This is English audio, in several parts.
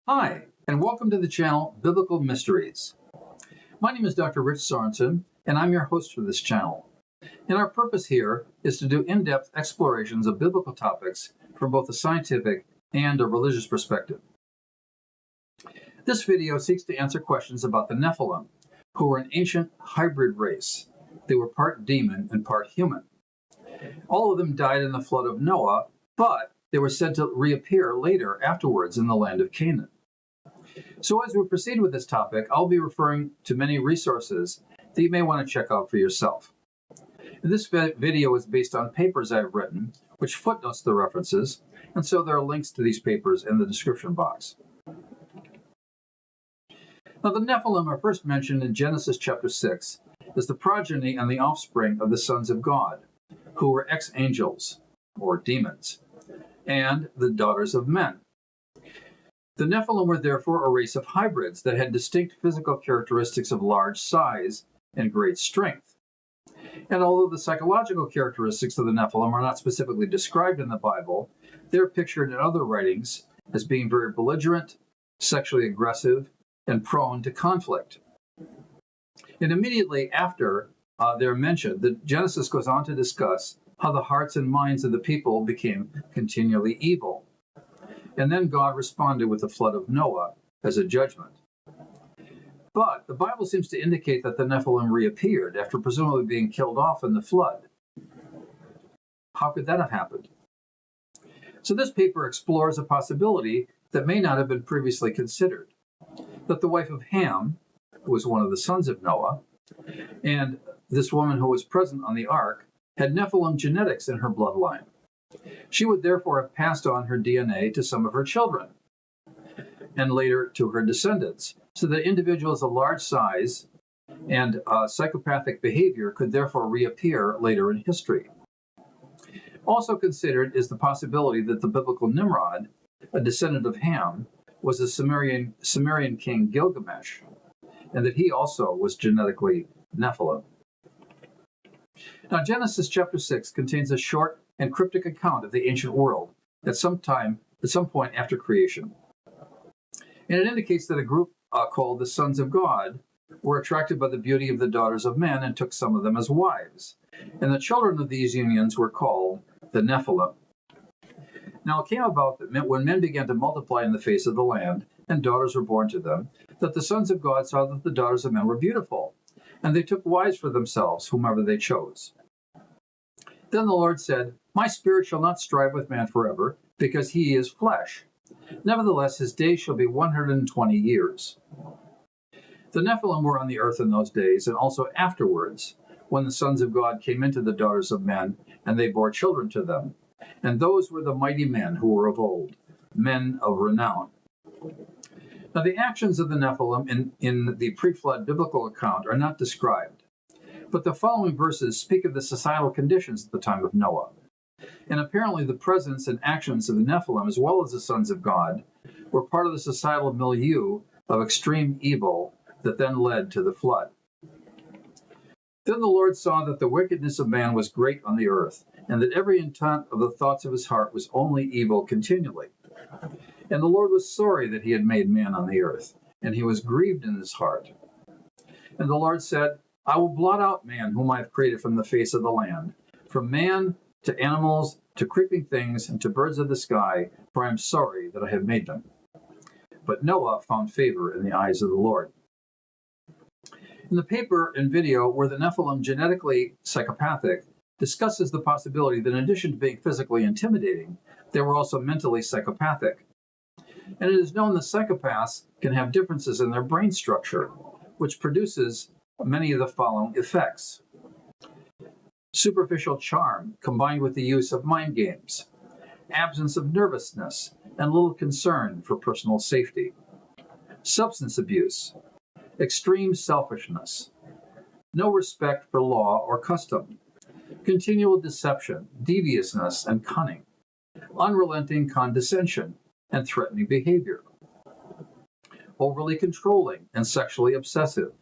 Hi, and welcome to the channel Biblical Mysteries. My name is Dr. Rich Sorensen, and I'm your host for this channel. And our purpose here is to do in-depth explorations of biblical topics from both a scientific and a religious perspective. This video seeks to answer questions about the Nephilim, who were an ancient hybrid race. They were part demon and part human. All of them died in the flood of Noah, but they were said to reappear later afterwards in the land of Canaan. So as we proceed with this topic, I'll be referring to many resources that you may want to check out for yourself. This video is based on papers I've written, which footnotes the references, and so there are links to these papers in the description box. Now, the Nephilim are first mentioned in Genesis chapter 6 as the progeny and the offspring of the sons of God, who were ex-angels, or demons, and the daughters of men. The Nephilim were therefore a race of hybrids that had distinct physical characteristics of large size and great strength. And although the psychological characteristics of the Nephilim are not specifically described in the Bible, they're pictured in other writings as being very belligerent, sexually aggressive, and prone to conflict. And immediately after they're mentioned, the Genesis goes on to discuss how the hearts and minds of the people became continually evil. And then God responded with the flood of Noah as a judgment. But the Bible seems to indicate that the Nephilim reappeared after presumably being killed off in the flood. How could that have happened? So this paper explores a possibility that may not have been previously considered, that the wife of Ham, who was one of the sons of Noah, and this woman who was present on the ark, had Nephilim genetics in her bloodline. She would therefore have passed on her DNA to some of her children, and later to her descendants, so that individuals of large size and psychopathic behavior could therefore reappear later in history. Also considered is the possibility that the biblical Nimrod, a descendant of Ham, was the Sumerian king Gilgamesh, and that he also was genetically Nephilim. Now, Genesis chapter 6 contains a short and cryptic account of the ancient world at some point after creation. And it indicates that a group called the sons of God were attracted by the beauty of the daughters of men and took some of them as wives. And the children of these unions were called the Nephilim. Now it came about that when men began to multiply in the face of the land, and daughters were born to them, that the sons of God saw that the daughters of men were beautiful, and they took wives for themselves, whomever they chose. Then the Lord said, "My spirit shall not strive with man forever, because he is flesh. Nevertheless, his days shall be 120 years. The Nephilim were on the earth in those days, and also afterwards, when the sons of God came into the daughters of men, and they bore children to them. And those were the mighty men who were of old, men of renown." Now, the actions of the Nephilim in the pre-flood biblical account are not described, but the following verses speak of the societal conditions at the time of Noah. And apparently the presence and actions of the Nephilim, as well as the sons of God, were part of the societal milieu of extreme evil that then led to the flood. Then the Lord saw that the wickedness of man was great on the earth, and that every intent of the thoughts of his heart was only evil continually. And the Lord was sorry that he had made man on the earth, and he was grieved in his heart. And the Lord said, "I will blot out man whom I have created from the face of the land, from man to animals, to creeping things, and to birds of the sky, for I am sorry that I have made them." But Noah found favor in the eyes of the Lord. In the paper and video where the Nephilim genetically psychopathic discusses the possibility that in addition to being physically intimidating, they were also mentally psychopathic. And it is known that psychopaths can have differences in their brain structure, which produces many of the following effects: superficial charm combined with the use of mind games, absence of nervousness, and little concern for personal safety, substance abuse, extreme selfishness, no respect for law or custom, continual deception, deviousness, and cunning, unrelenting condescension and threatening behavior, overly controlling and sexually obsessive,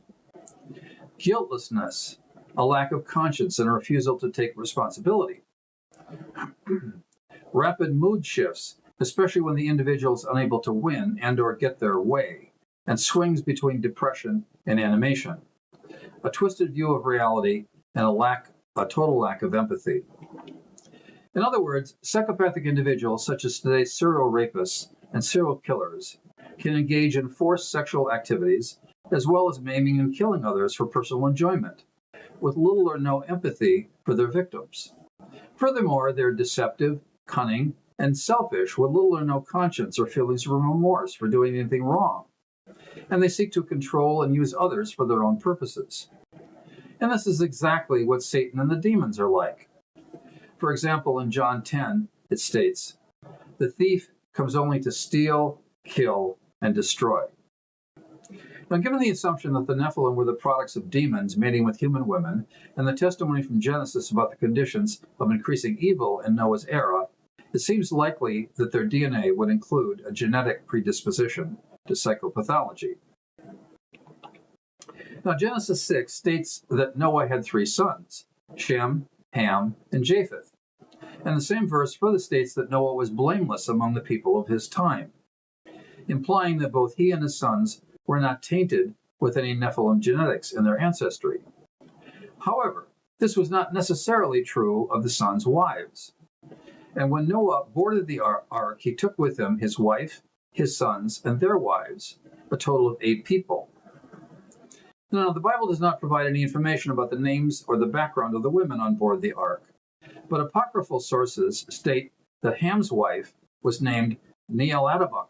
guiltlessness, a lack of conscience and a refusal to take responsibility, rapid mood shifts especially when the individual is unable to win and or get their way, and swings between depression and animation, a twisted view of reality, and a total lack of empathy. In other words, psychopathic individuals such as today's serial rapists and serial killers can engage in forced sexual activities as well as maiming and killing others for personal enjoyment, with little or no empathy for their victims. Furthermore, they're deceptive, cunning, and selfish with little or no conscience or feelings of remorse for doing anything wrong. And they seek to control and use others for their own purposes. And this is exactly what Satan and the demons are like. For example, in John 10, it states, "The thief comes only to steal, kill, and destroy." Now, given the assumption that the Nephilim were the products of demons mating with human women, and the testimony from Genesis about the conditions of increasing evil in Noah's era, it seems likely that their DNA would include a genetic predisposition to psychopathology. Now, Genesis 6 states that Noah had 3 sons, Shem, Ham, and Japheth. And the same verse further states that Noah was blameless among the people of his time, implying that both he and his sons were not tainted with any Nephilim genetics in their ancestry. However, this was not necessarily true of the sons' wives. And when Noah boarded the ark, he took with him his wife, his sons, and their wives, a total of 8 people. Now, the Bible does not provide any information about the names or the background of the women on board the ark, but apocryphal sources state that Ham's wife was named Neeladabuk.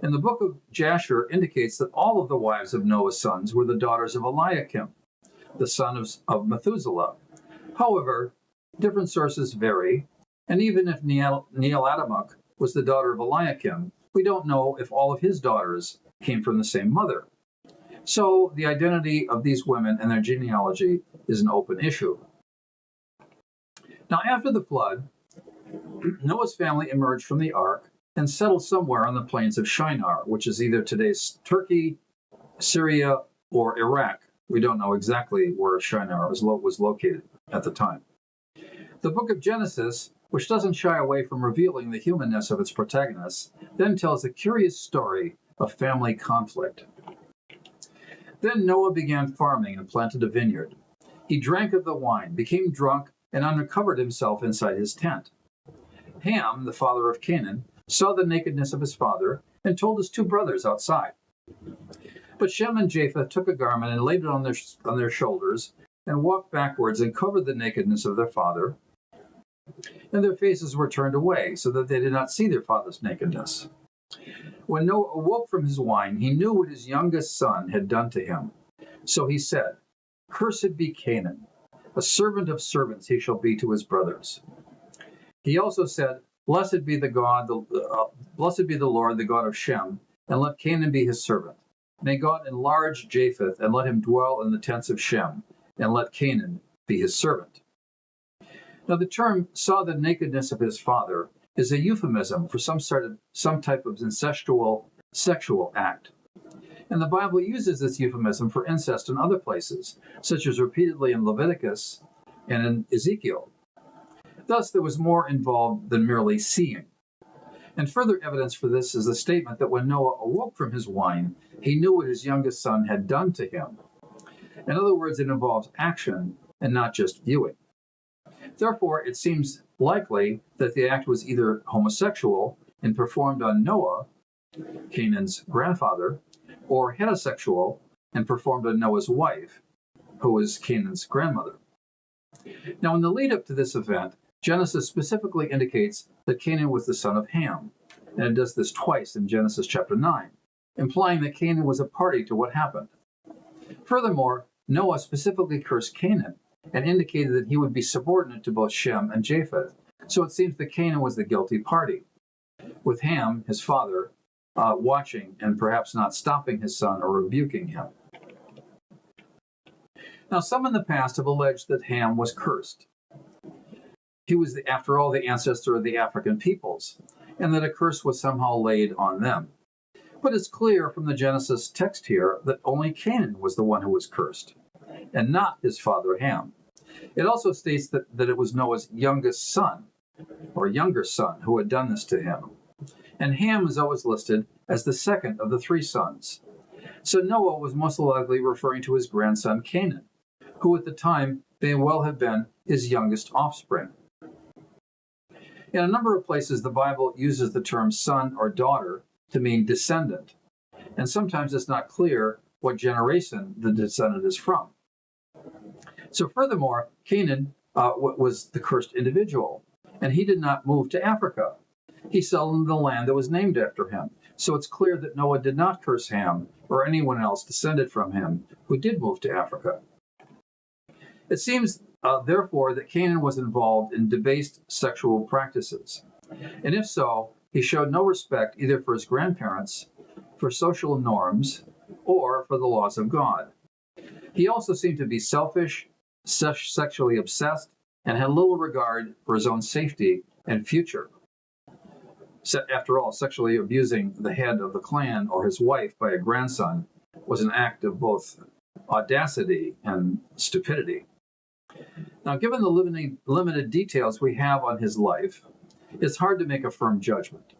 And the book of Jasher indicates that all of the wives of Noah's sons were the daughters of Eliakim, the son of Methuselah. However, different sources vary, and even if Neeladabuk was the daughter of Eliakim, we don't know if all of his daughters came from the same mother. So the identity of these women and their genealogy is an open issue. Now, after the flood, Noah's family emerged from the ark and settled somewhere on the plains of Shinar, which is either today's Turkey, Syria, or Iraq. We don't know exactly where Shinar was located at the time. The book of Genesis, which doesn't shy away from revealing the humanness of its protagonists, then tells a curious story of family conflict. Then Noah began farming and planted a vineyard. He drank of the wine, became drunk, and uncovered himself inside his tent. Ham, the father of Canaan, saw the nakedness of his father and told his 2 brothers outside. But Shem and Japheth took a garment and laid it on their shoulders and walked backwards and covered the nakedness of their father, and their faces were turned away so that they did not see their father's nakedness. When Noah awoke from his wine, he knew what his youngest son had done to him. So he said, "Cursed be Canaan, a servant of servants he shall be to his brothers." He also said, Blessed be the Lord, the God of Shem, and let Canaan be his servant. May God enlarge Japheth, and let him dwell in the tents of Shem, and let Canaan be his servant. Now, the term "saw the nakedness of his father" is a euphemism for some type of incestual sexual act. And the Bible uses this euphemism for incest in other places, such as repeatedly in Leviticus and in Ezekiel. Thus, there was more involved than merely seeing. And further evidence for this is the statement that when Noah awoke from his wine, he knew what his youngest son had done to him. In other words, it involves action and not just viewing. Therefore, it seems likely that the act was either homosexual and performed on Noah, Canaan's grandfather, or heterosexual and performed on Noah's wife, who was Canaan's grandmother. Now, in the lead up to this event, Genesis specifically indicates that Canaan was the son of Ham, and it does this twice in Genesis chapter 9, implying that Canaan was a party to what happened. Furthermore, Noah specifically cursed Canaan and indicated that he would be subordinate to both Shem and Japheth, so it seems that Canaan was the guilty party, with Ham, his father, watching and perhaps not stopping his son or rebuking him. Now, some in the past have alleged that Ham was cursed. He was, after all, the ancestor of the African peoples, and that a curse was somehow laid on them. But it's clear from the Genesis text here that only Canaan was the one who was cursed, and not his father Ham. It also states that it was Noah's youngest son, or younger son, who had done this to him. And Ham is always listed as the second of the three sons. So Noah was most likely referring to his grandson Canaan, who at the time may well have been his youngest offspring. In a number of places, the Bible uses the term son or daughter to mean descendant, and sometimes it's not clear what generation the descendant is from. So furthermore, Canaan was the cursed individual, and he did not move to Africa. He settled in the land that was named after him. So it's clear that Noah did not curse Ham or anyone else descended from him who did move to Africa. It seems, therefore, that Canaan was involved in debased sexual practices. And if so, he showed no respect either for his grandparents, for social norms, or for the laws of God. He also seemed to be selfish, sexually obsessed, and had little regard for his own safety and future. After all, sexually abusing the head of the clan or his wife by a grandson was an act of both audacity and stupidity. Now, given the limited details we have on his life, it's hard to make a firm judgment.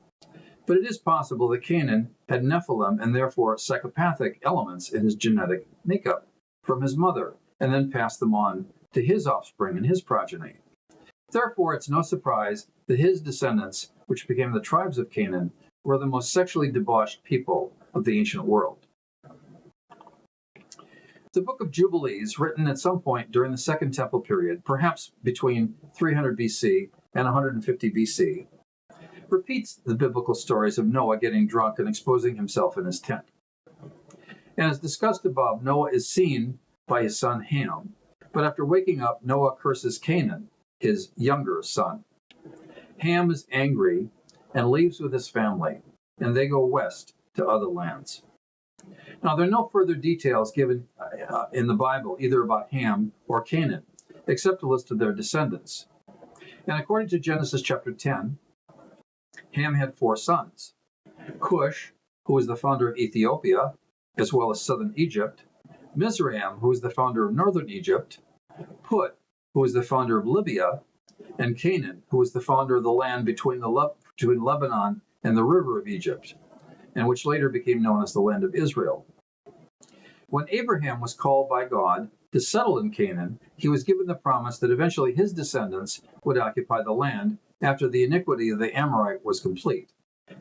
But it is possible that Canaan had Nephilim and therefore psychopathic elements in his genetic makeup from his mother, and then passed them on to his offspring and his progeny. Therefore, it's no surprise that his descendants, which became the tribes of Canaan, were the most sexually debauched people of the ancient world. The Book of Jubilees, written at some point during the Second Temple period, perhaps between 300 BC and 150 BC, repeats the biblical stories of Noah getting drunk and exposing himself in his tent. And as discussed above, Noah is seen by his son Ham, but after waking up, Noah curses Canaan, his younger son. Ham is angry and leaves with his family, and they go west to other lands. Now, there are no further details given in the Bible, either about Ham or Canaan, except a list of their descendants. And according to Genesis chapter 10, Ham had 4 sons: Cush, who was the founder of Ethiopia, as well as southern Egypt; Mizraim, who was the founder of northern Egypt; Put, who was the founder of Libya; and Canaan, who was the founder of the land between Lebanon and the river of Egypt, and which later became known as the land of Israel. When Abraham was called by God to settle in Canaan, he was given the promise that eventually his descendants would occupy the land after the iniquity of the Amorite was complete.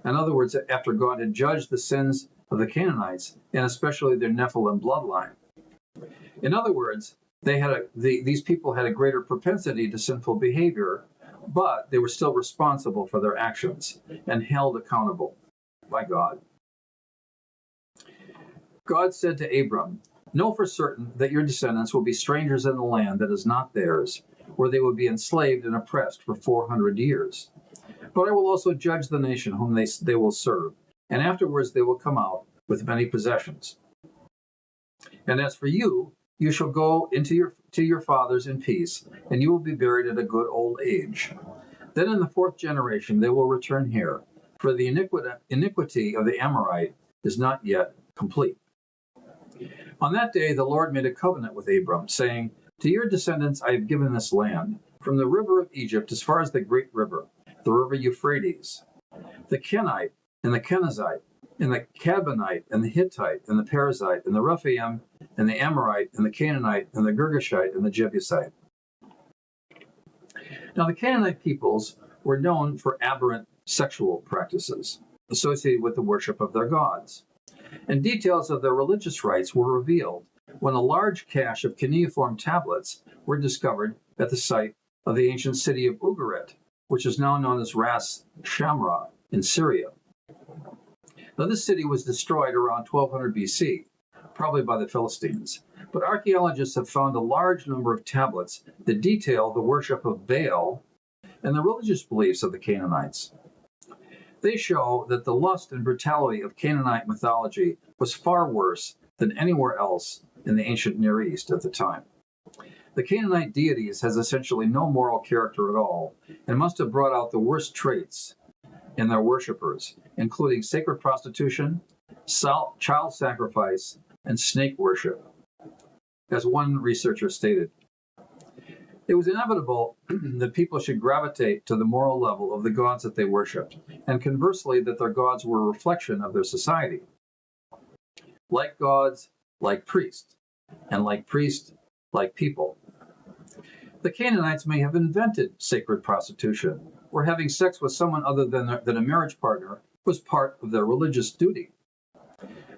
In other words, after God had judged the sins of the Canaanites, and especially their Nephilim bloodline. In other words, these people had a greater propensity to sinful behavior, but they were still responsible for their actions and held accountable by God. God said to Abram, "Know for certain that your descendants will be strangers in the land that is not theirs, where they will be enslaved and oppressed for 400 years. But I will also judge the nation whom they will serve, and afterwards they will come out with many possessions. And as for you, you shall go to your fathers in peace, and you will be buried at a good old age. Then in the 4th generation they will return here, for the iniquity of the Amorite is not yet complete." On that day the Lord made a covenant with Abram, saying, "To your descendants I have given this land, from the river of Egypt as far as the great river, the river Euphrates, the Kenite and the Kenizzite, and the Canaanite and the Hittite and the Perizzite and the Rephaim and the Amorite and the Canaanite and the Girgashite and the Jebusite." Now the Canaanite peoples were known for aberrant sexual practices associated with the worship of their gods. And details of their religious rites were revealed when a large cache of cuneiform tablets were discovered at the site of the ancient city of Ugarit, which is now known as Ras Shamra in Syria. Now, this city was destroyed around 1200 BC, probably by the Philistines, but archaeologists have found a large number of tablets that detail the worship of Baal and the religious beliefs of the Canaanites. They show that the lust and brutality of Canaanite mythology was far worse than anywhere else in the ancient Near East at the time. The Canaanite deities has essentially no moral character at all, and must have brought out the worst traits in their worshippers, including sacred prostitution, child sacrifice, and snake worship. As one researcher stated, It was inevitable that people should gravitate to the moral level of the gods that they worshipped, and conversely, that their gods were a reflection of their society. Like gods, like priests, and like priests, like people. The Canaanites may have invented sacred prostitution, where having sex with someone other than a marriage partner was part of their religious duty.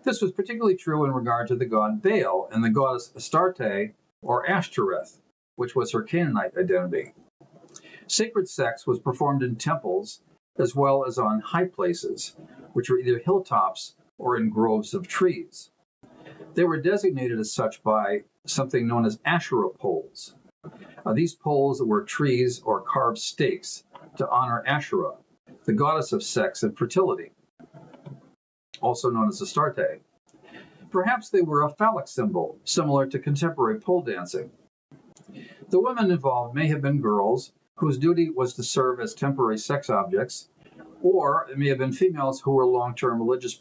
This was particularly true in regard to the god Baal and the goddess Astarte or Ashtoreth, which was her Canaanite identity. Sacred sex was performed in temples as well as on high places, which were either hilltops or in groves of trees. They were designated as such by something known as Asherah poles. These poles were trees or carved stakes to honor Asherah, the goddess of sex and fertility, also known as Astarte. Perhaps they were a phallic symbol, similar to contemporary pole dancing. The women involved may have been girls whose duty was to serve as temporary sex objects, or it may have been females who were long-term religious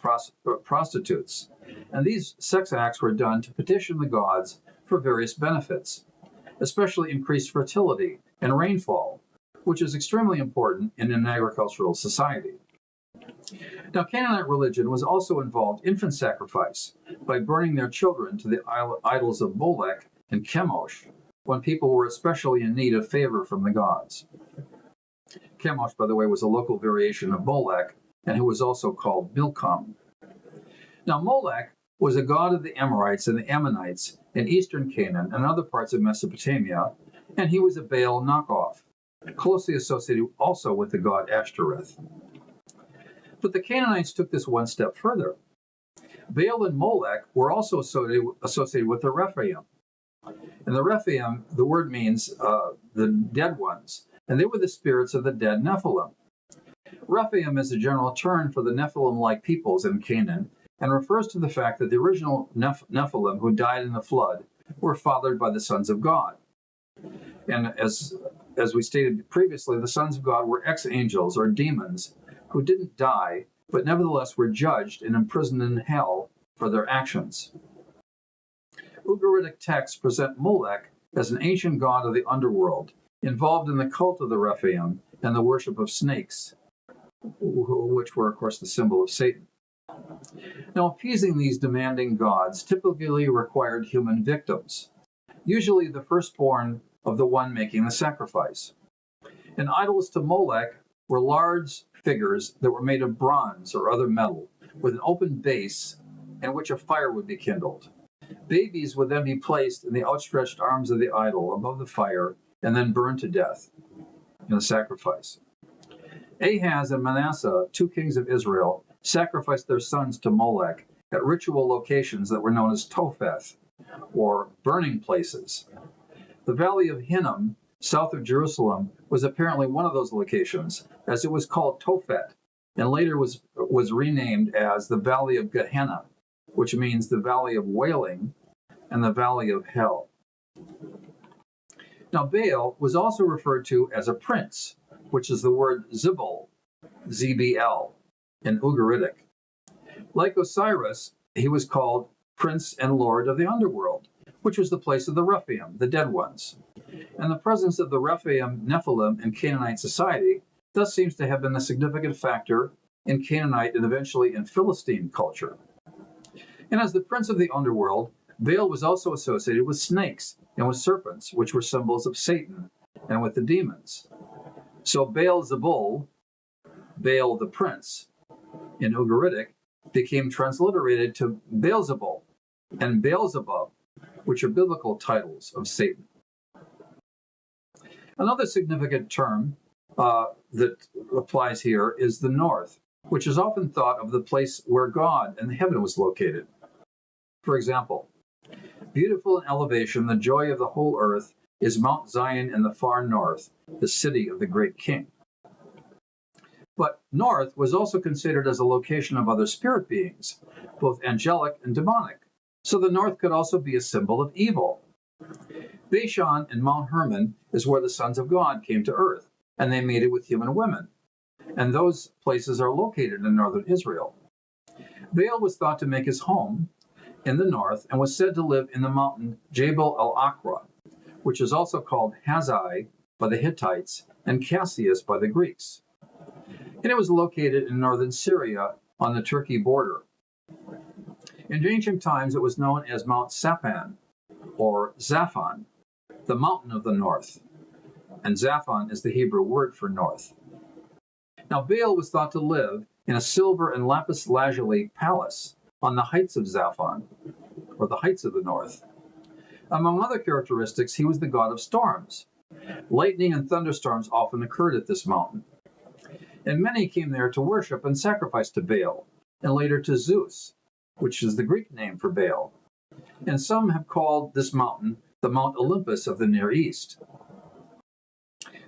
prostitutes. And these sex acts were done to petition the gods for various benefits, especially increased fertility and rainfall, which is extremely important in an agricultural society. Now, Canaanite religion was also involved infant sacrifice by burning their children to the idols of Molech and Chemosh when people were especially in need of favor from the gods. Chemosh, by the way, was a local variation of Molech, and who was also called Milcom. Now, Molech was a god of the Amorites and the Ammonites in eastern Canaan and other parts of Mesopotamia, and he was a Baal knockoff, closely associated also with the god Ashtoreth. But the Canaanites took this one step further. Baal and Molech were also associated with the Rephaim. And the Rephaim, the word means the dead ones, and they were the spirits of the dead Nephilim. Rephaim is a general term for the Nephilim-like peoples in Canaan, and refers to the fact that the original Nephilim who died in the flood were fathered by the sons of God. And as we stated previously, the sons of God were ex-angels or demons who didn't die, but nevertheless were judged and imprisoned in hell for their actions. Ugaritic texts present Molech as an ancient god of the underworld, involved in the cult of the Rephaim and the worship of snakes, which were, of course, the symbol of Satan. Now, appeasing these demanding gods typically required human victims, usually the firstborn of the one making the sacrifice. And idols to Molech were large figures that were made of bronze or other metal, with an open base in which a fire would be kindled. Babies would then be placed in the outstretched arms of the idol above the fire and then burned to death in a sacrifice. Ahaz and Manasseh, two kings of Israel, sacrificed their sons to Molech at ritual locations that were known as Topheth, or burning places. The valley of Hinnom, south of Jerusalem, was apparently one of those locations, as it was called Tophet, and later was renamed as the Valley of Gehenna, which means the Valley of Wailing and the Valley of Hell. Now, Baal was also referred to as a prince, which is the word Zibul, ZBL, in Ugaritic. Like Osiris, he was called Prince and Lord of the Underworld, which was the place of the Rephaim, the dead ones. And the presence of the Rephaim Nephilim in Canaanite society thus seems to have been a significant factor in Canaanite and eventually in Philistine culture. And as the prince of the underworld, Baal was also associated with snakes and with serpents, which were symbols of Satan, and with the demons. So Baal-zebul, Baal the prince, in Ugaritic, became transliterated to Beelzebul and Beelzebub, which are biblical titles of Satan. Another significant term that applies here is the north, which is often thought of the place where God and heaven was located. For example, beautiful in elevation, the joy of the whole earth is Mount Zion in the far north, the city of the great king. But north was also considered as a location of other spirit beings, both angelic and demonic. So the north could also be a symbol of evil. Bashan and Mount Hermon is where the sons of God came to earth, and they mated with human women. And those places are located in northern Israel. Baal was thought to make his home in the north and was said to live in the mountain Jabal al-Aqra, which is also called Hazai by the Hittites and Cassius by the Greeks. And it was located in northern Syria on the Turkey border. In ancient times, it was known as Mount Saphan, or Zaphon, the mountain of the north. And Zaphon is the Hebrew word for north. Now, Baal was thought to live in a silver and lapis lazuli palace on the heights of Zaphon, or the heights of the north. Among other characteristics, he was the god of storms. Lightning and thunderstorms often occurred at this mountain. And many came there to worship and sacrifice to Baal, and later to Zeus, which is the Greek name for Baal. And some have called this mountain the Mount Olympus of the Near East.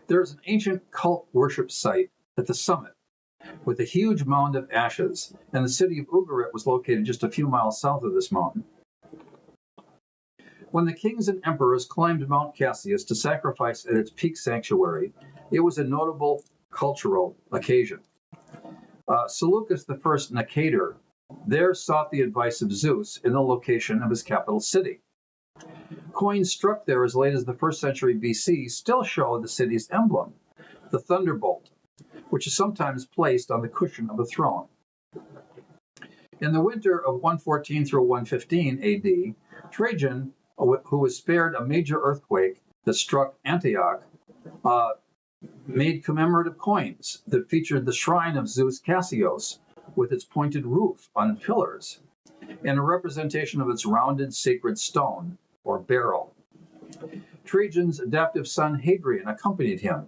There is an ancient cult worship site at the summit, with a huge mound of ashes, and the city of Ugarit was located just a few miles south of this mountain. When the kings and emperors climbed Mount Cassius to sacrifice at its peak sanctuary, it was a notable cultural occasion. Seleucus I Nicator there sought the advice of Zeus in the location of his capital city. Coins struck there as late as the 1st century BC still show the city's emblem, the thunderbolt, which is sometimes placed on the cushion of a throne. In the winter of 114 through 115 AD, Trajan, who was spared a major earthquake that struck Antioch, made commemorative coins that featured the shrine of Zeus Cassius with its pointed roof on pillars and a representation of its rounded sacred stone or beryl. Trajan's adoptive son Hadrian accompanied him,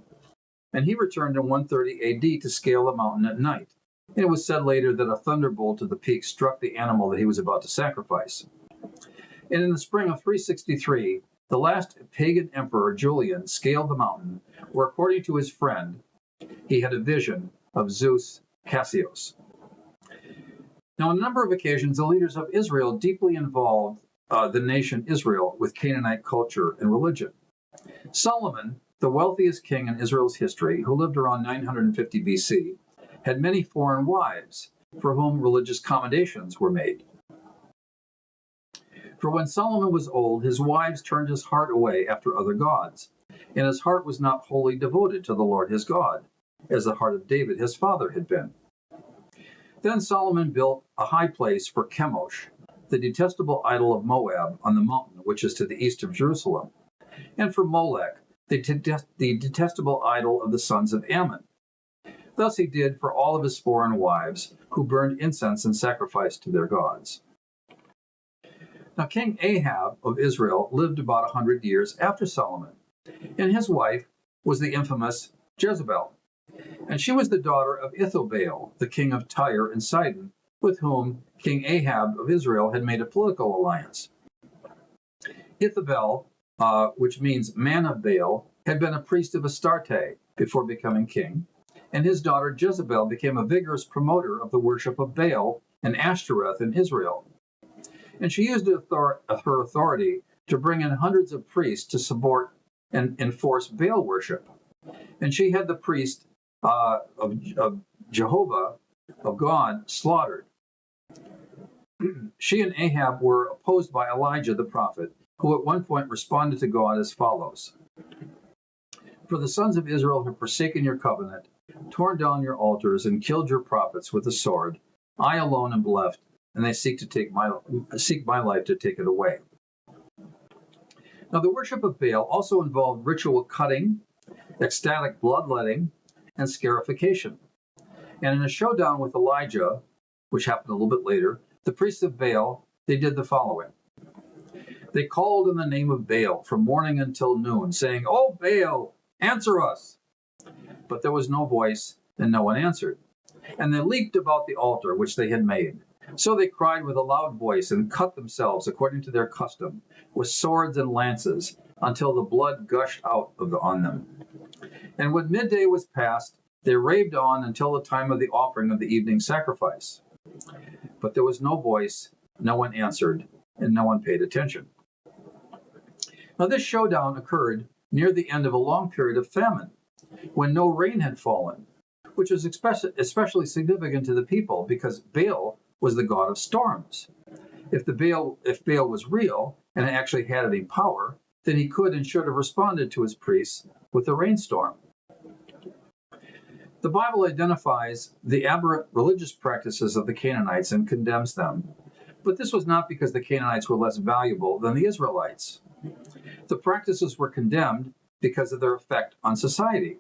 and he returned in 130 AD to scale the mountain at night. It was said later that a thunderbolt at the peak struck the animal that he was about to sacrifice. And in the spring of 363, the last pagan emperor Julian scaled the mountain, where, according to his friend, he had a vision of Zeus Cassius. Now, on a number of occasions, the leaders of Israel deeply involved the nation Israel with Canaanite culture and religion. Solomon, the wealthiest king in Israel's history, who lived around 950 BC, had many foreign wives for whom religious commendations were made. For when Solomon was old, his wives turned his heart away after other gods, and his heart was not wholly devoted to the Lord his God, as the heart of David his father had been. Then Solomon built a high place for Chemosh, the detestable idol of Moab on the mountain which is to the east of Jerusalem, and for Molech, the detestable idol of the sons of Ammon. Thus he did for all of his foreign wives, who burned incense and sacrificed to their gods. Now, King Ahab of Israel lived about 100 years after Solomon, and his wife was the infamous Jezebel, and she was the daughter of Ithobaal, the king of Tyre and Sidon, with whom King Ahab of Israel had made a political alliance. Ithobaal, which means man of Baal, had been a priest of Astarte before becoming king, and his daughter Jezebel became a vigorous promoter of the worship of Baal and Ashtoreth in Israel. And she used her authority to bring in hundreds of priests to support and enforce Baal worship. And she had the priest of Jehovah, of God, slaughtered. She and Ahab were opposed by Elijah the prophet, who at one point responded to God as follows: "For the sons of Israel have forsaken your covenant, torn down your altars, and killed your prophets with the sword. I alone am left, and they seek my life to take it away." Now, the worship of Baal also involved ritual cutting, ecstatic bloodletting, and scarification. And in a showdown with Elijah, which happened a little bit later, the priests of Baal, they did the following. They called in the name of Baal from morning until noon, saying, "Oh, Baal, answer us!" But there was no voice, and no one answered. And they leaped about the altar which they had made. So they cried with a loud voice and cut themselves according to their custom, with swords and lances, until the blood gushed out on them. And when midday was past, they raved on until the time of the offering of the evening sacrifice. But there was no voice, no one answered, and no one paid attention. Now, this showdown occurred near the end of a long period of famine, when no rain had fallen, which was especially significant to the people because Baal was the god of storms. If Baal was real and actually had any power, then he could and should have responded to his priests with a rainstorm. The Bible identifies the aberrant religious practices of the Canaanites and condemns them, but this was not because the Canaanites were less valuable than the Israelites. The practices were condemned because of their effect on society,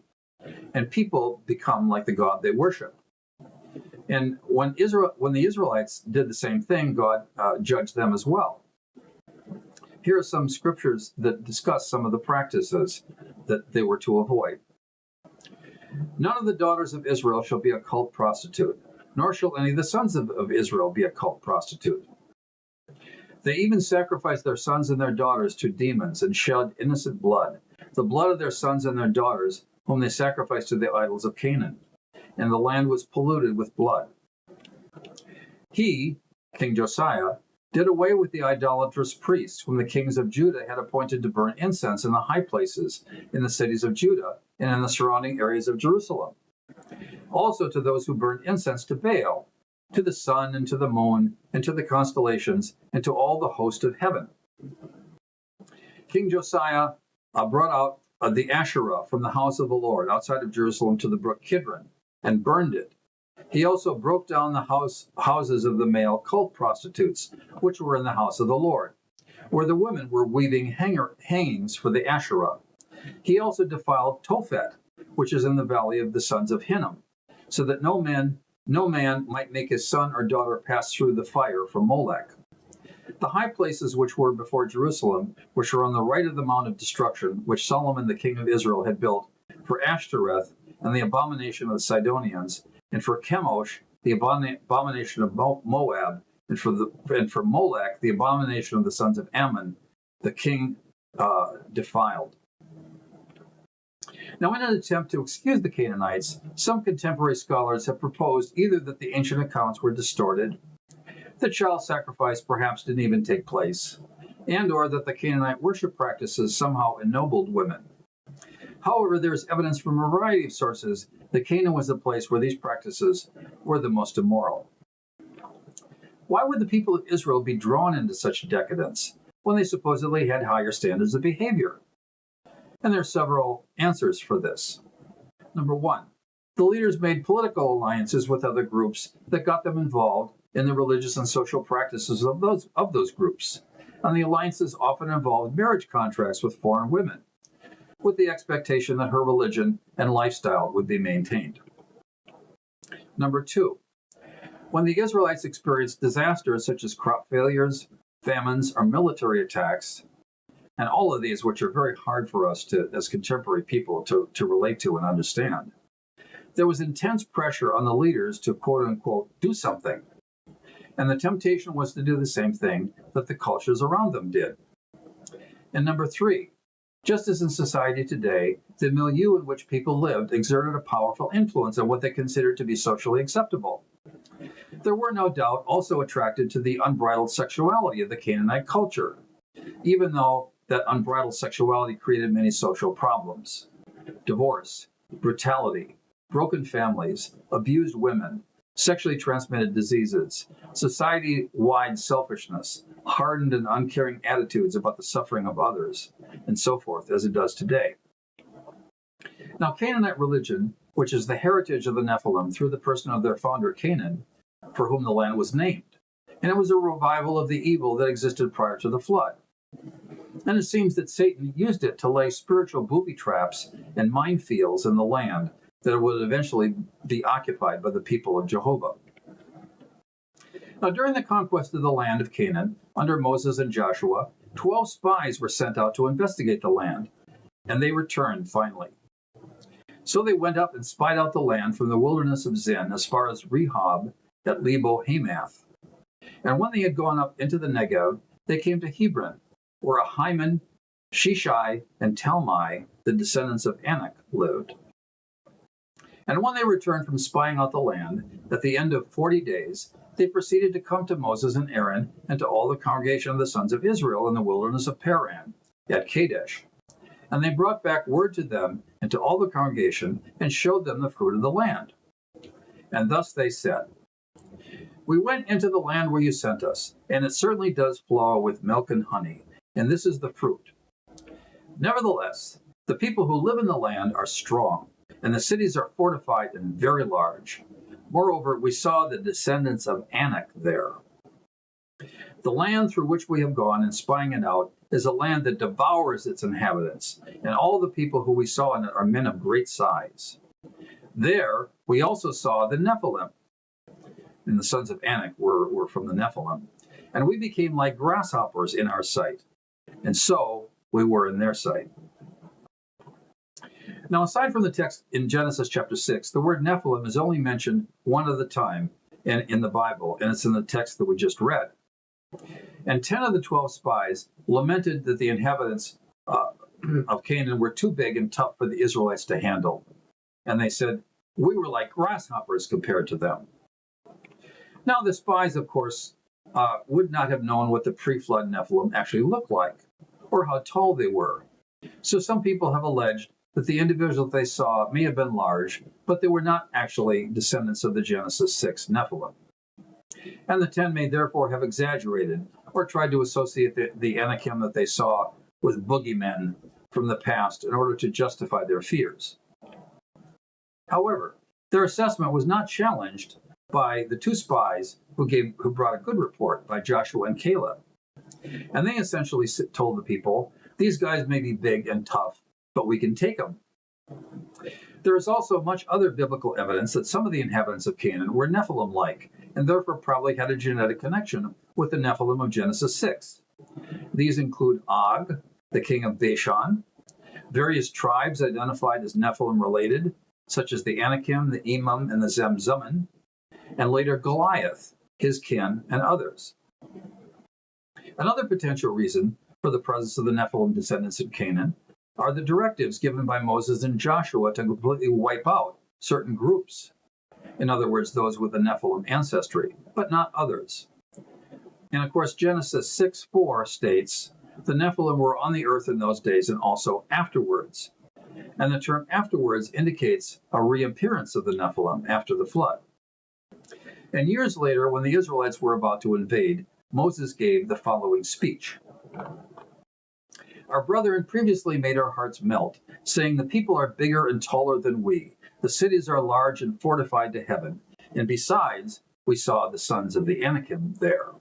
and people become like the God they worship. And when the Israelites did the same thing, God judged them as well. Here are some scriptures that discuss some of the practices that they were to avoid. None of the daughters of Israel shall be a cult prostitute, nor shall any of the sons of Israel be a cult prostitute. They even sacrificed their sons and their daughters to demons and shed innocent blood, the blood of their sons and their daughters, whom they sacrificed to the idols of Canaan, and the land was polluted with blood. He, King Josiah, did away with the idolatrous priests whom the kings of Judah had appointed to burn incense in the high places in the cities of Judah and in the surrounding areas of Jerusalem. Also to those who burned incense to Baal, to the sun and to the moon and to the constellations and to all the host of heaven. King Josiah brought out the Asherah from the house of the Lord outside of Jerusalem to the brook Kidron and burned it. He also broke down the houses of the male cult prostitutes, which were in the house of the Lord, where the women were weaving hangings for the Asherah. He also defiled Tophet, which is in the valley of the sons of Hinnom, so that no man might make his son or daughter pass through the fire from Molech. The high places which were before Jerusalem, which were on the right of the Mount of Destruction, which Solomon the king of Israel had built for Ashtoreth and the abomination of the Sidonians, and for Chemosh, the abomination of Moab, and for Molech, the abomination of the sons of Ammon, the king defiled. Now, in an attempt to excuse the Canaanites, some contemporary scholars have proposed either that the ancient accounts were distorted, that child sacrifice perhaps didn't even take place, and or that the Canaanite worship practices somehow ennobled women. However, there is evidence from a variety of sources that Canaan was the place where these practices were the most immoral. Why would the people of Israel be drawn into such decadence when they supposedly had higher standards of behavior? And there are several answers for this. Number one, the leaders made political alliances with other groups that got them involved in the religious and social practices of those groups. And the alliances often involved marriage contracts with foreign women, with the expectation that her religion and lifestyle would be maintained. Number two, when the Israelites experienced disasters such as crop failures, famines, or military attacks, and all of these which are very hard for us as contemporary people to relate to and understand, there was intense pressure on the leaders to quote unquote do something. And the temptation was to do the same thing that the cultures around them did. And number three, just as in society today, the milieu in which people lived exerted a powerful influence on what they considered to be socially acceptable. There were no doubt also attracted to the unbridled sexuality of the Canaanite culture, even though that unbridled sexuality created many social problems: divorce, brutality, broken families, abused women, sexually transmitted diseases, society-wide selfishness, hardened and uncaring attitudes about the suffering of others, and so forth, as it does today. Now, Canaanite religion, which is the heritage of the Nephilim through the person of their founder Canaan, for whom the land was named, and it was a revival of the evil that existed prior to the flood. And it seems that Satan used it to lay spiritual booby traps and minefields in the land that would eventually be occupied by the people of Jehovah. Now, during the conquest of the land of Canaan, under Moses and Joshua, 12 spies were sent out to investigate the land, and they returned finally. So they went up and spied out the land from the wilderness of Zin as far as Rehob at Lebo-Hamath. And when they had gone up into the Negev, they came to Hebron, where Ahiman, Shishai, and Talmai, the descendants of Anak, lived. And when they returned from spying out the land, at the end of 40 days, they proceeded to come to Moses and Aaron and to all the congregation of the sons of Israel in the wilderness of Paran, at Kadesh. And they brought back word to them and to all the congregation and showed them the fruit of the land. And thus they said, "We went into the land where you sent us, and it certainly does flow with milk and honey, and this is the fruit. Nevertheless, the people who live in the land are strong, and the cities are fortified and very large. Moreover, we saw the descendants of Anak there. The land through which we have gone in spying it out is a land that devours its inhabitants, and all the people who we saw in it are men of great size. There we also saw the Nephilim, and the sons of Anak were from the Nephilim, and we became like grasshoppers in our sight, and so we were in their sight. Now, aside from the text in Genesis chapter 6, the word Nephilim is only mentioned one other time in the Bible, and it's in the text that we just read. And 10 of the 12 spies lamented that the inhabitants of Canaan were too big and tough for the Israelites to handle. And they said, we were like grasshoppers compared to them. Now, the spies, of course, would not have known what the pre-flood Nephilim actually looked like, or how tall they were. So some people have alleged that the individuals they saw may have been large, but they were not actually descendants of the Genesis 6 Nephilim. And the 10 may therefore have exaggerated or tried to associate the Anakim that they saw with boogeymen from the past in order to justify their fears. However, their assessment was not challenged by the two spies who brought a good report by Joshua and Caleb. And they essentially told the people, these guys may be big and tough, but we can take them. There is also much other biblical evidence that some of the inhabitants of Canaan were Nephilim-like, and therefore probably had a genetic connection with the Nephilim of Genesis 6. These include Og, the king of Bashan, various tribes identified as Nephilim-related, such as the Anakim, the Emim, and the Zemzummim, and later Goliath, his kin, and others. Another potential reason for the presence of the Nephilim descendants in Canaan are the directives given by Moses and Joshua to completely wipe out certain groups. In other words, those with a Nephilim ancestry, but not others. And of course, Genesis 6:4 states, the Nephilim were on the earth in those days and also afterwards. And the term afterwards indicates a reappearance of the Nephilim after the flood. And years later, when the Israelites were about to invade, Moses gave the following speech. Our brethren previously made our hearts melt, saying, the people are bigger and taller than we. The cities are large and fortified to heaven. And besides, we saw the sons of the Anakim there.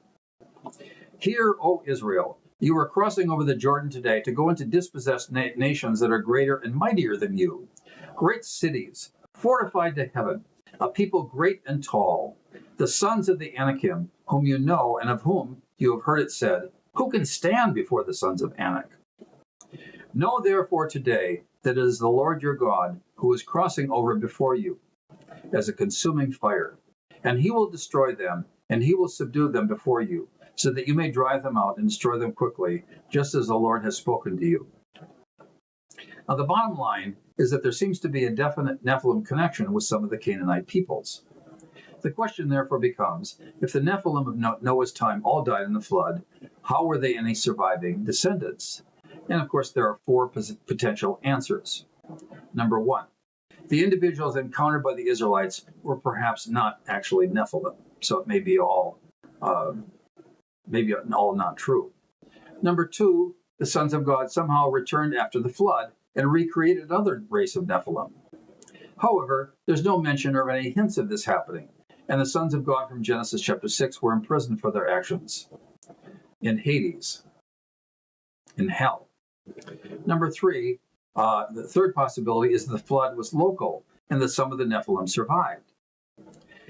Hear, O Israel, you are crossing over the Jordan today to go into dispossessed nations that are greater and mightier than you. Great cities, fortified to heaven, a people great and tall. The sons of the Anakim, whom you know and of whom you have heard it said, who can stand before the sons of Anak? Know therefore today that it is the Lord your God who is crossing over before you as a consuming fire, and he will destroy them, and he will subdue them before you, so that you may drive them out and destroy them quickly, just as the Lord has spoken to you. Now, the bottom line is that there seems to be a definite Nephilim connection with some of the Canaanite peoples. The question therefore becomes, if the Nephilim of Noah's time all died in the flood, how were they any surviving descendants? And of course, there are four potential answers. Number one, the individuals encountered by the Israelites were perhaps not actually Nephilim, so it may be all not true. Number two, the sons of God somehow returned after the flood and recreated another race of Nephilim. However, there's no mention or any hints of this happening, and the sons of God from Genesis chapter 6 were imprisoned for their actions in Hades, in hell. Number three, the third possibility is that the flood was local and that some of the Nephilim survived.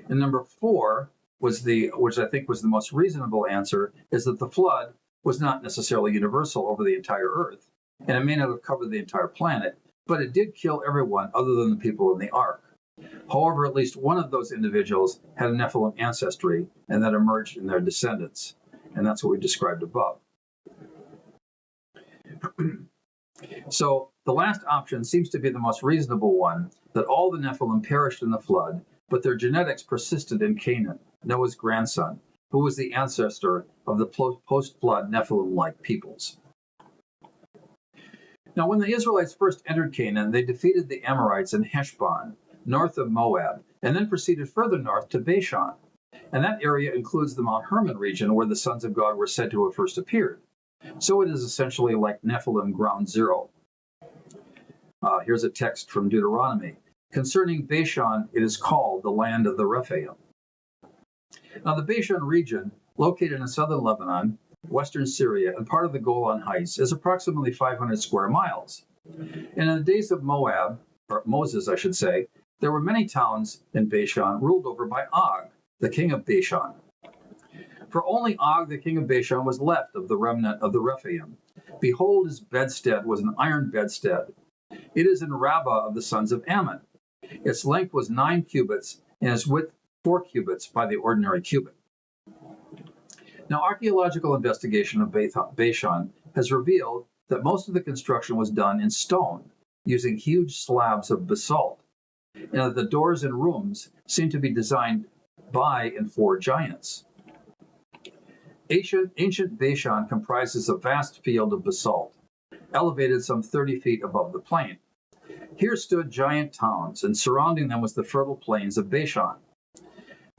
And number four was which I think was the most reasonable answer, is that the flood was not necessarily universal over the entire earth, and it may not have covered the entire planet, but it did kill everyone other than the people in the ark. However, at least one of those individuals had a Nephilim ancestry, and that emerged in their descendants, and that's what we described above. So the last option seems to be the most reasonable one, that all the Nephilim perished in the flood, but their genetics persisted in Canaan, Noah's grandson, who was the ancestor of the post-flood Nephilim-like peoples. Now, when the Israelites first entered Canaan, they defeated the Amorites in Heshbon, north of Moab, and then proceeded further north to Bashan. And that area includes the Mount Hermon region where the sons of God were said to have first appeared. So it is essentially like Nephilim ground zero Here's a text from Deuteronomy. Concerning Bashan, it is called the land of the Rephaim. Now, the Bashan region, located in southern Lebanon, western Syria, and part of the Golan Heights, is approximately 500 square miles. And in the days of Moab, or Moses, I should say, there were many towns in Bashan ruled over by Og, the king of Bashan. For only Og, the king of Bashan, was left of the remnant of the Rephaim. Behold, his bedstead was an iron bedstead. It is in Rabbah of the sons of Ammon. Its length was 9 cubits, and its width 4 cubits by the ordinary cubit. Now, archaeological investigation of Bashan has revealed that most of the construction was done in stone, using huge slabs of basalt, and that the doors and rooms seem to be designed by and for giants. Ancient Bashan comprises a vast field of basalt, elevated some 30 feet above the plain. Here stood giant towns, and surrounding them was the fertile plains of Bashan.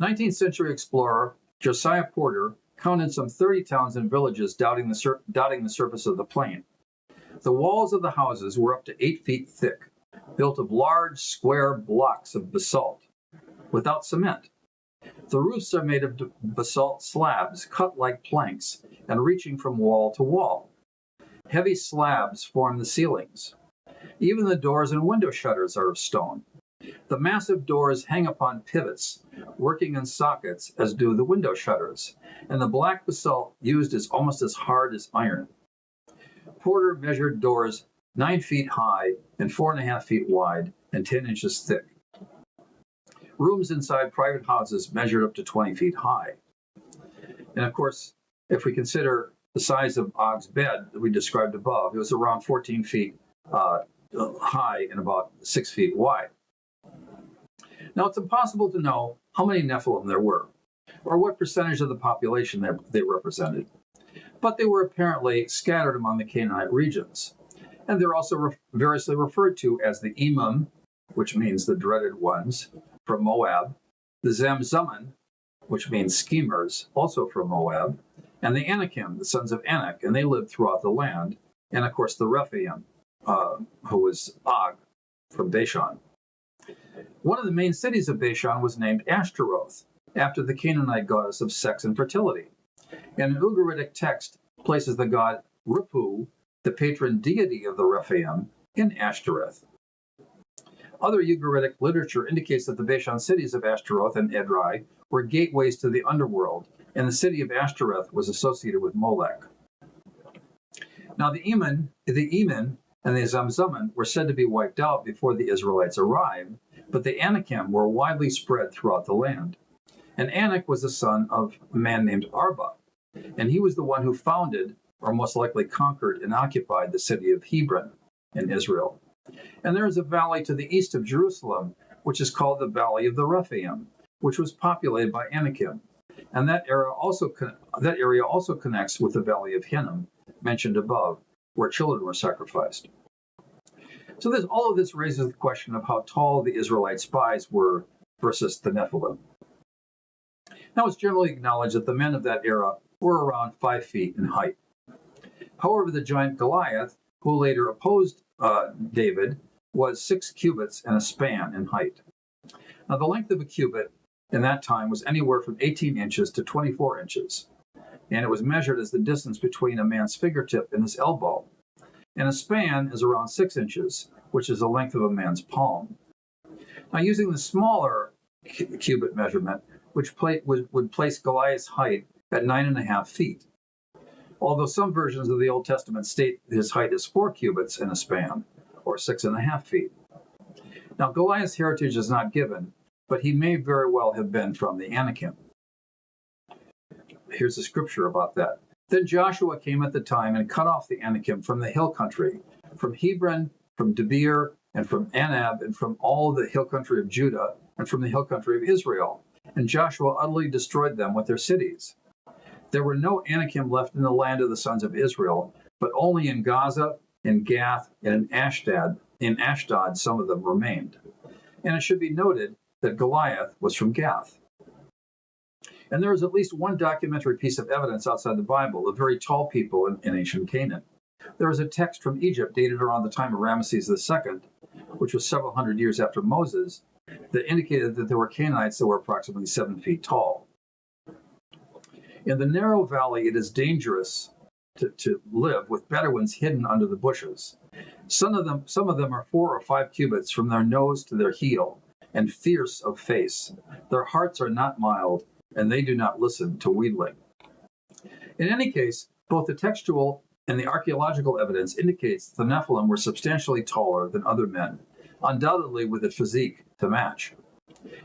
19th century explorer Josiah Porter counted some 30 towns and villages dotting the surface of the plain. The walls of the houses were up to 8 feet thick, built of large square blocks of basalt, without cement. The roofs are made of basalt slabs cut like planks and reaching from wall to wall. Heavy slabs form the ceilings. Even the doors and window shutters are of stone. The massive doors hang upon pivots, working in sockets as do the window shutters, and the black basalt used is almost as hard as iron. Porter measured doors 9 feet high and 4.5 feet wide and 10 inches thick. Rooms inside private houses measured up to 20 feet high. And of course, if we consider the size of Og's bed that we described above, it was around 14 feet high and about 6 feet wide. Now, it's impossible to know how many Nephilim there were, or what percentage of the population they represented, but they were apparently scattered among the Canaanite regions. And they're also variously referred to as the Emim, which means the dreaded ones, from Moab, the Zamzummim, which means schemers, also from Moab, and the Anakim, the sons of Anak, and they lived throughout the land, and of course the Rephaim, who was Og from Bashan. One of the main cities of Bashan was named Ashtaroth, after the Canaanite goddess of sex and fertility. And an Ugaritic text places the god Rupu, the patron deity of the Rephaim, in Ashtaroth. Other Ugaritic literature indicates that the Bashan cities of Ashtaroth and Edrei were gateways to the underworld, and the city of Ashtaroth was associated with Molech. Now, the Emin and the Zamzummim were said to be wiped out before the Israelites arrived, but the Anakim were widely spread throughout the land. And Anak was the son of a man named Arba, and he was the one who founded, or most likely conquered and occupied, the city of Hebron in Israel. And there is a valley to the east of Jerusalem, which is called the Valley of the Rephaim, which was populated by Anakim. And that area also connects with the Valley of Hinnom, mentioned above, where children were sacrificed. So all of this raises the question of how tall the Israelite spies were versus the Nephilim. Now, it's generally acknowledged that the men of that era were around 5 feet in height. However, the giant Goliath, who later opposed David, was 6 cubits and a span in height. Now, the length of a cubit in that time was anywhere from 18 inches to 24 inches, and it was measured as the distance between a man's fingertip and his elbow. And a span is around 6 inches, which is the length of a man's palm. Now, using the smaller cubit measurement, which would place Goliath's height at 9.5 feet, although some versions of the Old Testament state his height is 4 cubits and a span, or 6.5 feet. Now, Goliath's heritage is not given, but he may very well have been from the Anakim. Here's a scripture about that. Then Joshua came at the time and cut off the Anakim from the hill country, from Hebron, from Debir, and from Anab, and from all the hill country of Judah, and from the hill country of Israel. And Joshua utterly destroyed them with their cities. There were no Anakim left in the land of the sons of Israel, but only in Gaza, in Gath, and in Ashdod. In Ashdod, some of them remained. And it should be noted that Goliath was from Gath. And there is at least one documentary piece of evidence outside the Bible of very tall people in ancient Canaan. There is a text from Egypt dated around the time of Ramesses II which was several hundred years after Moses, that indicated that there were Canaanites that were approximately 7 feet tall. In the narrow valley, it is dangerous to live with Bedouins hidden under the bushes. Some of them are 4 or 5 cubits from their nose to their heel, and fierce of face. Their hearts are not mild, and they do not listen to wheedling. In any case, both the textual and the archaeological evidence indicates that the Nephilim were substantially taller than other men, undoubtedly with a physique to match.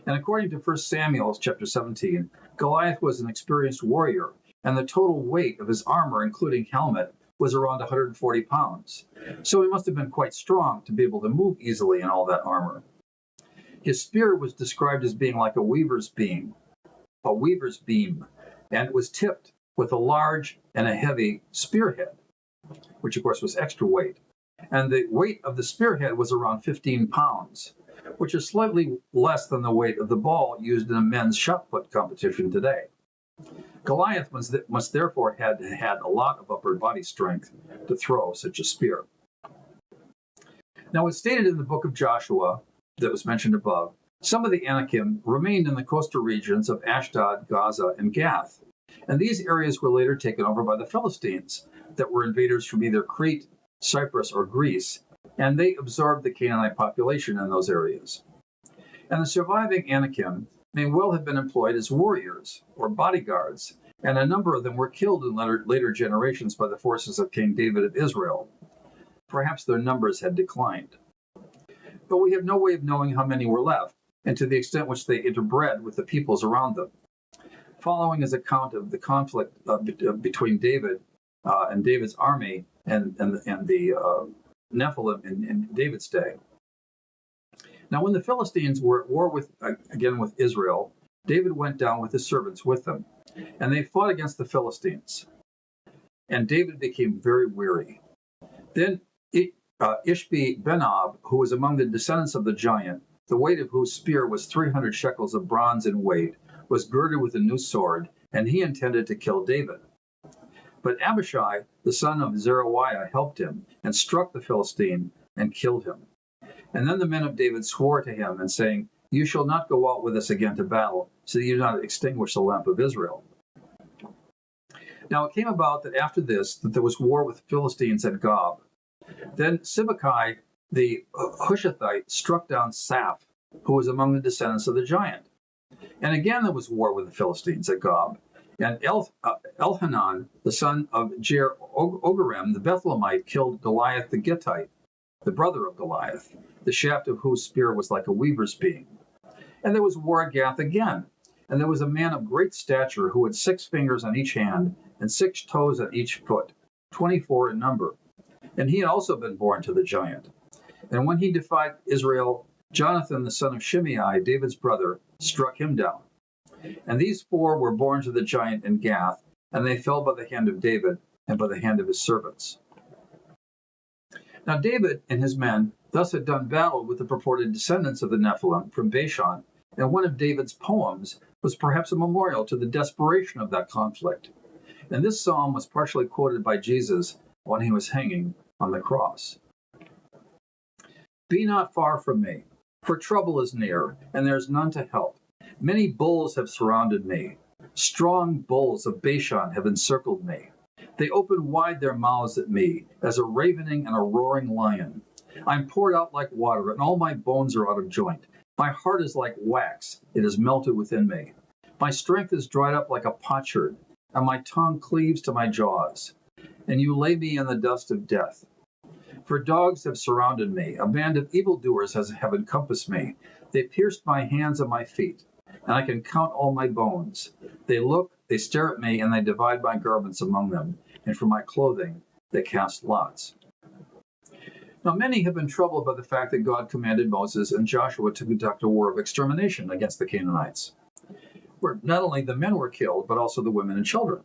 And according to 1 Samuel chapter 17, Goliath was an experienced warrior, and the total weight of his armor, including helmet, was around 140 pounds. So he must have been quite strong to be able to move easily in all that armor. His spear was described as being like a weaver's beam, and it was tipped with a large and a heavy spearhead, which of course was extra weight. And the weight of the spearhead was around 15 pounds, which is slightly less than the weight of the ball used in a men's shot put competition today. Goliath must therefore have had a lot of upper body strength to throw such a spear. Now, it's stated in the book of Joshua that was mentioned above, some of the Anakim remained in the coastal regions of Ashdod, Gaza, and Gath, and these areas were later taken over by the Philistines that were invaders from either Crete, Cyprus, or Greece, and they absorbed the Canaanite population in those areas. And the surviving Anakim may well have been employed as warriors or bodyguards, and a number of them were killed in later generations by the forces of King David of Israel. Perhaps their numbers had declined. But we have no way of knowing how many were left, and to the extent which they interbred with the peoples around them. Following his account of the conflict between David and David's army and the Nephilim in David's day. Now, when the Philistines were at war with Israel, David went down with his servants with them, and they fought against the Philistines. And David became very weary. Then Ishbi-Benob, who was among the descendants of the giant, the weight of whose spear was 300 shekels of bronze in weight, was girded with a new sword, and he intended to kill David. But Abishai, the son of Zeruiah, helped him and struck the Philistine and killed him. And then the men of David swore to him, and saying, "You shall not go out with us again to battle, so that you do not extinguish the lamp of Israel." Now it came about that after this, that there was war with the Philistines at Gob. Then Sibbecai, the Hushathite, struck down Saph, who was among the descendants of the giant. And again there was war with the Philistines at Gob. And Elhanan, the son of Jer-Ogarim, the Bethlehemite, killed Goliath the Gittite, the brother of Goliath, the shaft of whose spear was like a weaver's beam. And there was war at Gath again. And there was a man of great stature who had 6 fingers on each hand and 6 toes on each foot, 24 in number. And he had also been born to the giant. And when he defied Israel, Jonathan, the son of Shimei, David's brother, struck him down. And these 4 were born to the giant in Gath, and they fell by the hand of David and by the hand of his servants. Now David and his men thus had done battle with the purported descendants of the Nephilim from Bashan, and one of David's poems was perhaps a memorial to the desperation of that conflict. And this psalm was partially quoted by Jesus when he was hanging on the cross. "Be not far from me, for trouble is near, and there is none to help. Many bulls have surrounded me. Strong bulls of Bashan have encircled me. They open wide their mouths at me, as a ravening and a roaring lion. I'm poured out like water, and all my bones are out of joint. My heart is like wax, it is melted within me. My strength is dried up like a potsherd, and my tongue cleaves to my jaws. And you lay me in the dust of death. For dogs have surrounded me, a band of evildoers have encompassed me. They pierced my hands and my feet, and I can count all my bones. They look, they stare at me, and they divide my garments among them, and for my clothing they cast lots." Now many have been troubled by the fact that God commanded Moses and Joshua to conduct a war of extermination against the Canaanites, where not only the men were killed, but also the women and children.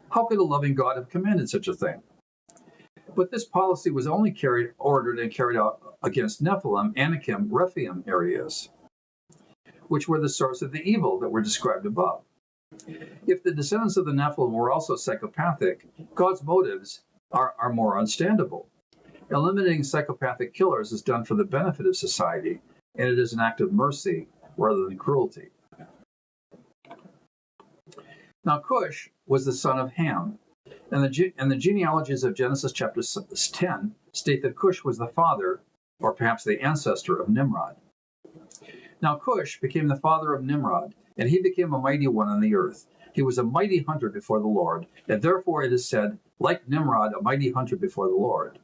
How could a loving God have commanded such a thing? But this policy was only ordered and carried out against Nephilim, Anakim, Rephaim areas, which were the source of the evil that were described above. If the descendants of the Nephilim were also psychopathic, God's motives are more understandable. Eliminating psychopathic killers is done for the benefit of society, and it is an act of mercy rather than cruelty. Now, Cush was the son of Ham, and the genealogies of Genesis chapter 10 state that Cush was the father, or perhaps the ancestor, of Nimrod. Now, Cush became the father of Nimrod, and he became a mighty one on the earth. He was a mighty hunter before the Lord, and therefore it is said, like Nimrod, a mighty hunter before the Lord.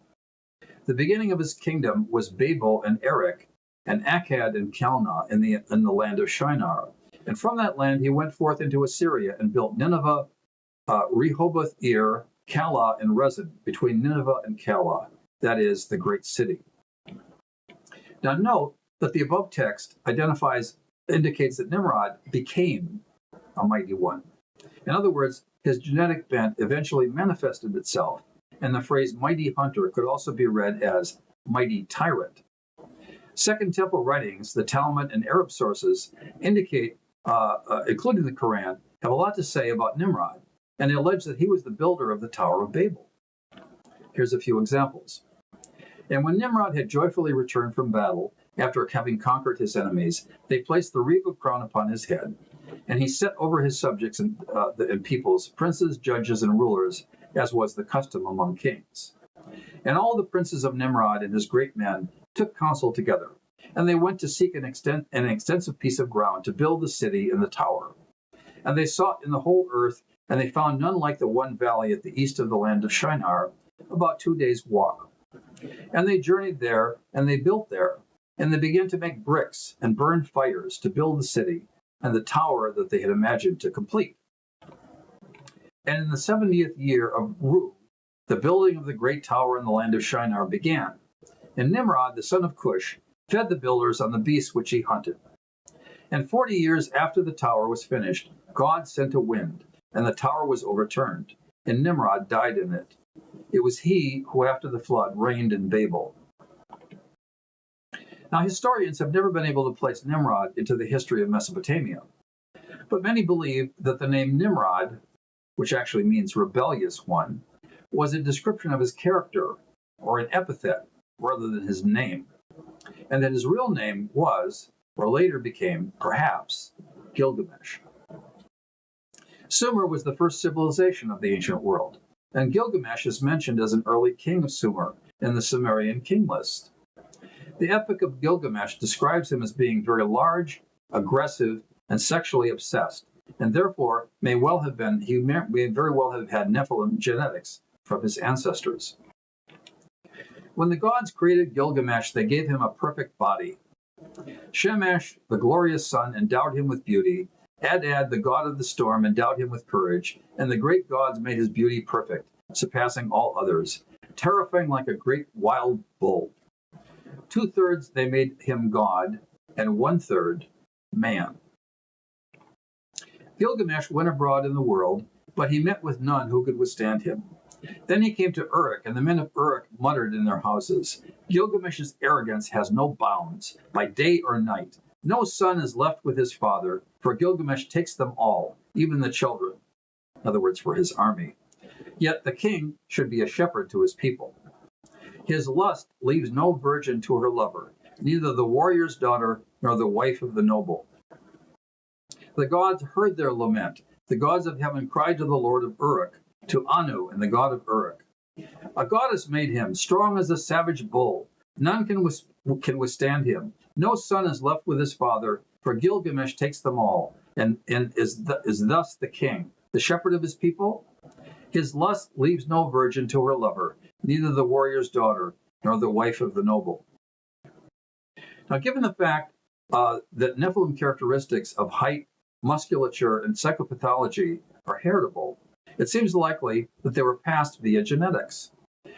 The beginning of his kingdom was Babel and Erech, and Akkad and Calneh in the land of Shinar. And from that land he went forth into Assyria and built Nineveh, Rehoboth-ir, Calah, and Rezin, between Nineveh and Calah, that is, the great city. Now note that the above text indicates that Nimrod became a mighty one. In other words, his genetic bent eventually manifested itself, and the phrase mighty hunter could also be read as mighty tyrant. Second Temple writings, the Talmud, and Arab sources indicate, including the Quran, have a lot to say about Nimrod, and they allege that he was the builder of the Tower of Babel. Here's a few examples. And when Nimrod had joyfully returned from battle, after having conquered his enemies, they placed the regal crown upon his head, and he set over his subjects and peoples, princes, judges, and rulers, as was the custom among kings. And all the princes of Nimrod and his great men took counsel together, and they went to seek an extensive piece of ground to build the city and the tower. And they sought in the whole earth, and they found none like the one valley at the east of the land of Shinar, about 2 days' walk. And they journeyed there, and they built there, and they began to make bricks and burn fires to build the city and the tower that they had imagined to complete. And in the 70th year of Ru, the building of the great tower in the land of Shinar began. And Nimrod, the son of Cush, fed the builders on the beasts which he hunted. And 40 years after the tower was finished, God sent a wind, and the tower was overturned, and Nimrod died in it. It was he who, after the flood, reigned in Babel. Now, historians have never been able to place Nimrod into the history of Mesopotamia, but many believe that the name Nimrod, which actually means rebellious one, was a description of his character, or an epithet, rather than his name, and that his real name was, or later became, perhaps, Gilgamesh. Sumer was the first civilization of the ancient world, and Gilgamesh is mentioned as an early king of Sumer in the Sumerian king list. The Epic of Gilgamesh describes him as being very large, aggressive, and sexually obsessed, and therefore he may very well have had Nephilim genetics from his ancestors. When the gods created Gilgamesh, they gave him a perfect body. Shamash, the glorious sun, endowed him with beauty. Adad, the god of the storm, endowed him with courage, and the great gods made his beauty perfect, surpassing all others, terrifying like a great wild bull. 2/3 they made him God, and 1/3 man. Gilgamesh went abroad in the world, but he met with none who could withstand him. Then he came to Uruk, and the men of Uruk muttered in their houses, Gilgamesh's arrogance has no bounds, by day or night. No son is left with his father, for Gilgamesh takes them all, even the children. In other words, for his army. Yet the king should be a shepherd to his people. His lust leaves no virgin to her lover, neither the warrior's daughter nor the wife of the noble. The gods heard their lament. The gods of heaven cried to the Lord of Uruk, to Anu and the god of Uruk. A goddess made him, strong as a savage bull. None can withstand him. No son is left with his father, for Gilgamesh takes them all, and is thus the king, the shepherd of his people. His lust leaves no virgin to her lover, neither the warrior's daughter nor the wife of the noble. Now, given the fact that Nephilim characteristics of height, musculature, and psychopathology are heritable, it seems likely that they were passed via genetics.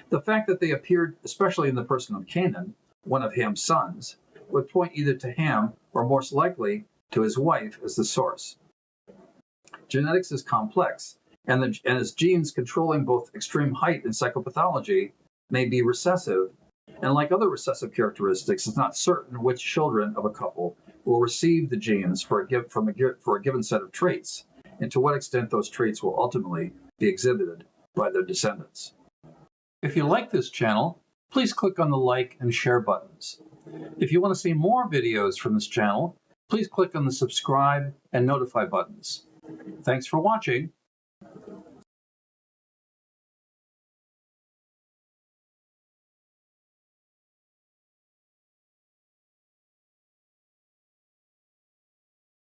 The fact that they appeared, especially in the person of Canaan, one of Ham's sons, would point either to Ham or most likely to his wife as the source. Genetics is complex, and his genes controlling both extreme height and psychopathology may be recessive, and like other recessive characteristics, it's not certain which children of a couple will receive the genes for a given set of traits, and to what extent those traits will ultimately be exhibited by their descendants. If you like this channel, please click on the like and share buttons. If you want to see more videos from this channel, please click on the subscribe and notify buttons. Thanks for watching.